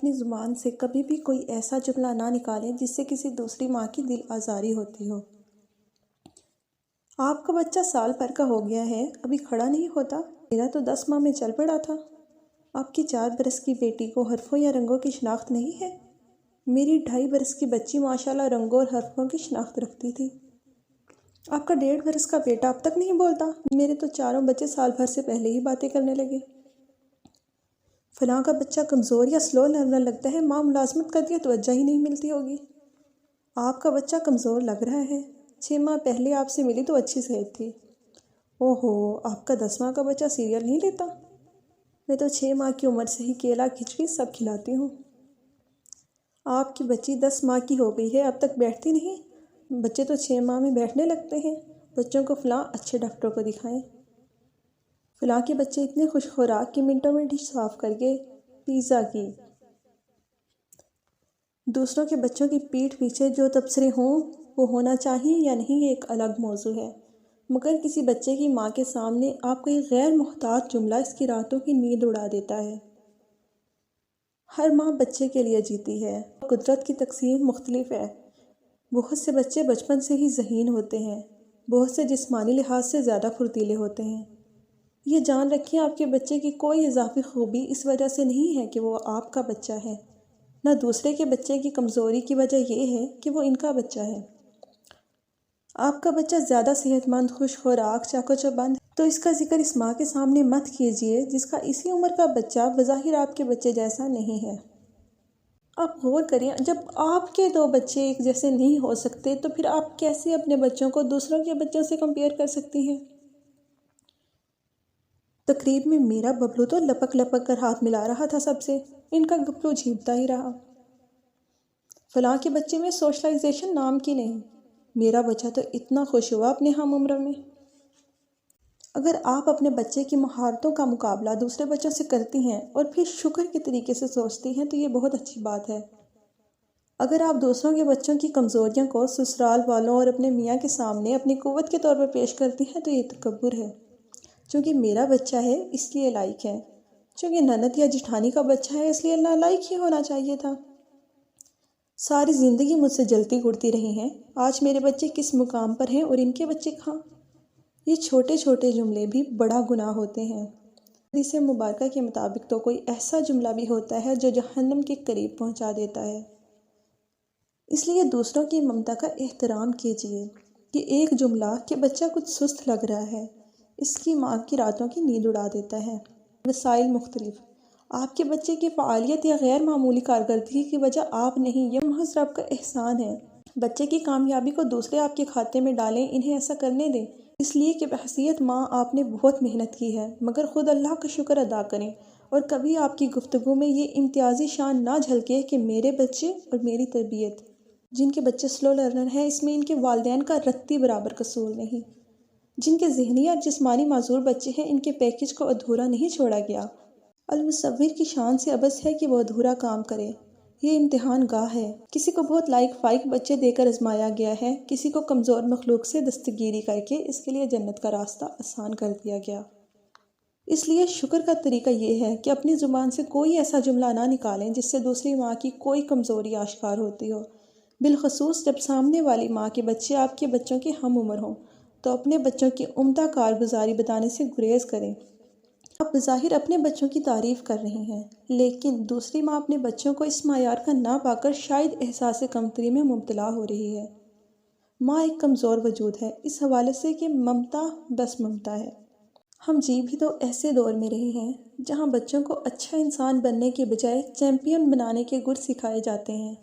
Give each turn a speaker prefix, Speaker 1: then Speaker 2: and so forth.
Speaker 1: اپنی زبان سے کبھی بھی کوئی ایسا جملہ نہ نکالیں جس سے کسی دوسری ماں کی دل آزاری ہوتی ہو۔ آپ کا بچہ سال بھر کا ہو گیا ہے، ابھی کھڑا نہیں ہوتا؟ میرا تو 10 ماہ میں چل پڑا تھا۔ آپ کی 4 برس کی بیٹی کو حرفوں یا رنگوں کی شناخت نہیں ہے؟ میری 2.5 برس کی بچی ماشاءاللہ رنگوں اور حرفوں کی شناخت رکھتی تھی۔ آپ کا 1.5 برس کا بیٹا اب تک نہیں بولتا؟ میرے تو 4 بچے سال بھر سے پہلے ہی باتیں کرنے لگے۔ فلاں کا بچہ کمزور یا سلو لرنر لگتا ہے، ماں ملازمت کرتی ہے توجہ ہی نہیں ملتی ہوگی۔ آپ کا بچہ کمزور لگ رہا ہے، 6 ماہ پہلے آپ سے ملی تو اچھی صحت تھی۔ اوہو، آپ کا 10 ماہ کا بچہ سیریل نہیں لیتا؟ میں تو 6 ماہ کی عمر سے ہی کیلا کھچڑی سب کھلاتی ہوں۔ آپ کی بچی 10 ماہ کی ہو گئی ہے، اب تک بیٹھتی نہیں؟ بچے تو 6 ماہ میں بیٹھنے لگتے ہیں۔ بچوں کو فلاں اچھے ڈاکٹر کو دکھائیں۔ فلاں کے بچے اتنے خوش خوراک کہ منٹوں میں ڈش صاف کر کے پیزا کی۔ دوسروں کے بچوں کی پیٹھ پیچھے جو تبصرے ہوں وہ ہونا چاہیے یا نہیں، یہ ایک الگ موضوع ہے، مگر کسی بچے کی ماں کے سامنے آپ کا یہ غیر محتاط جملہ اس کی راتوں کی نیند اڑا دیتا ہے۔ ہر ماں بچے کے لیے جیتی ہے، قدرت کی تقسیم مختلف ہے۔ بہت سے بچے بچپن سے ہی ذہین ہوتے ہیں، بہت سے جسمانی لحاظ سے زیادہ پھرتیلے ہوتے ہیں۔ یہ جان رکھیں، آپ کے بچے کی کوئی اضافی خوبی اس وجہ سے نہیں ہے کہ وہ آپ کا بچہ ہے، نہ دوسرے کے بچے کی کمزوری کی وجہ یہ ہے کہ وہ ان کا بچہ ہے۔ آپ کا بچہ زیادہ صحت مند، خوش خوراک، چاق و چوبند ہے تو اس کا ذکر اس ماں کے سامنے مت کیجیے جس کا اسی عمر کا بچہ بظاہر آپ کے بچے جیسا نہیں ہے۔ آپ غور کریں، جب آپ کے 2 بچے ایک جیسے نہیں ہو سکتے تو پھر آپ کیسے اپنے بچوں کو دوسروں کے بچوں سے کمپیئر کر سکتی ہیں؟ تقریب میں میرا ببلو تو لپک لپک کر ہاتھ ملا رہا تھا سب سے، ان کا گبلو جھیمتا ہی رہا۔ فلاں کے بچے میں سوشلائزیشن نام کی نہیں، میرا بچہ تو اتنا خوش ہوا اپنے ہم عمروں میں۔ اگر آپ اپنے بچے کی مہارتوں کا مقابلہ دوسرے بچوں سے کرتی ہیں اور پھر شکر کے طریقے سے سوچتی ہیں تو یہ بہت اچھی بات ہے۔ اگر آپ دوسروں کے بچوں کی کمزوریوں کو سسرال والوں اور اپنے میاں کے سامنے اپنی قوت کے طور پر پیش کرتی ہیں تو یہ تکبر ہے۔ چونکہ میرا بچہ ہے اس لیے لائق ہے، چونکہ نند یا جٹھانی کا بچہ ہے اس لیے نالائق ہی ہونا چاہیے تھا۔ ساری زندگی مجھ سے جلتی اڑتی رہی ہیں، آج میرے بچے کس مقام پر ہیں اور ان کے بچے کہاں؟ یہ چھوٹے چھوٹے جملے بھی بڑا گناہ ہوتے ہیں۔ حدیث مبارکہ کے مطابق تو کوئی ایسا جملہ بھی ہوتا ہے جو جہنم کے قریب پہنچا دیتا ہے۔ اس لیے دوسروں کی ممتا کا احترام کیجیے۔ یہ ایک جملہ کہ بچہ کچھ سست لگ رہا ہے اس کی ماں کی راتوں کی نیند اڑا دیتا ہے۔ وسائل مختلف، آپ کے بچے کی فعالیت یا غیر معمولی کارکردگی کی وجہ آپ نہیں، یہ محض رب کا احسان ہے۔ بچے کی کامیابی کو دوسرے آپ کے کھاتے میں ڈالیں، انہیں ایسا کرنے دیں، اس لیے کہ بحیثیت ماں آپ نے بہت محنت کی ہے، مگر خود اللہ کا شکر ادا کریں اور کبھی آپ کی گفتگو میں یہ امتیازی شان نہ جھلکے کہ میرے بچے اور میری تربیت۔ جن کے بچے سلو لرنر ہیں اس میں ان کے والدین کا رتی برابر قصور نہیں۔ جن کے ذہنی اور جسمانی معذور بچے ہیں ان کے پیکج کو ادھورا نہیں چھوڑا گیا۔ المصور کی شان سے عبث ہے کہ وہ ادھورا کام کرے۔ یہ امتحان گاہ ہے، کسی کو بہت لائق فائق بچے دے کر آزمایا گیا ہے، کسی کو کمزور مخلوق سے دستگیری کر کے اس کے لیے جنت کا راستہ آسان کر دیا گیا۔ اس لیے شکر کا طریقہ یہ ہے کہ اپنی زبان سے کوئی ایسا جملہ نہ نکالیں جس سے دوسری ماں کی کوئی کمزوری آشکار ہوتی ہو، بالخصوص جب سامنے والی ماں کے بچے آپ کے بچوں کے ہم عمر ہوں تو اپنے بچوں کی عمدہ کارگزاری بتانے سے گریز کریں۔ آپ بظاہر اپنے بچوں کی تعریف کر رہی ہیں، لیکن دوسری ماں اپنے بچوں کو اس معیار کا نہ پا کر شاید احساس کمتری میں مبتلا ہو رہی ہے۔ ماں ایک کمزور وجود ہے اس حوالے سے کہ ممتا بس ممتا ہے۔ ہم جی بھی تو ایسے دور میں رہے ہیں جہاں بچوں کو اچھا انسان بننے کے بجائے چیمپئن بنانے کے گر سکھائے جاتے ہیں۔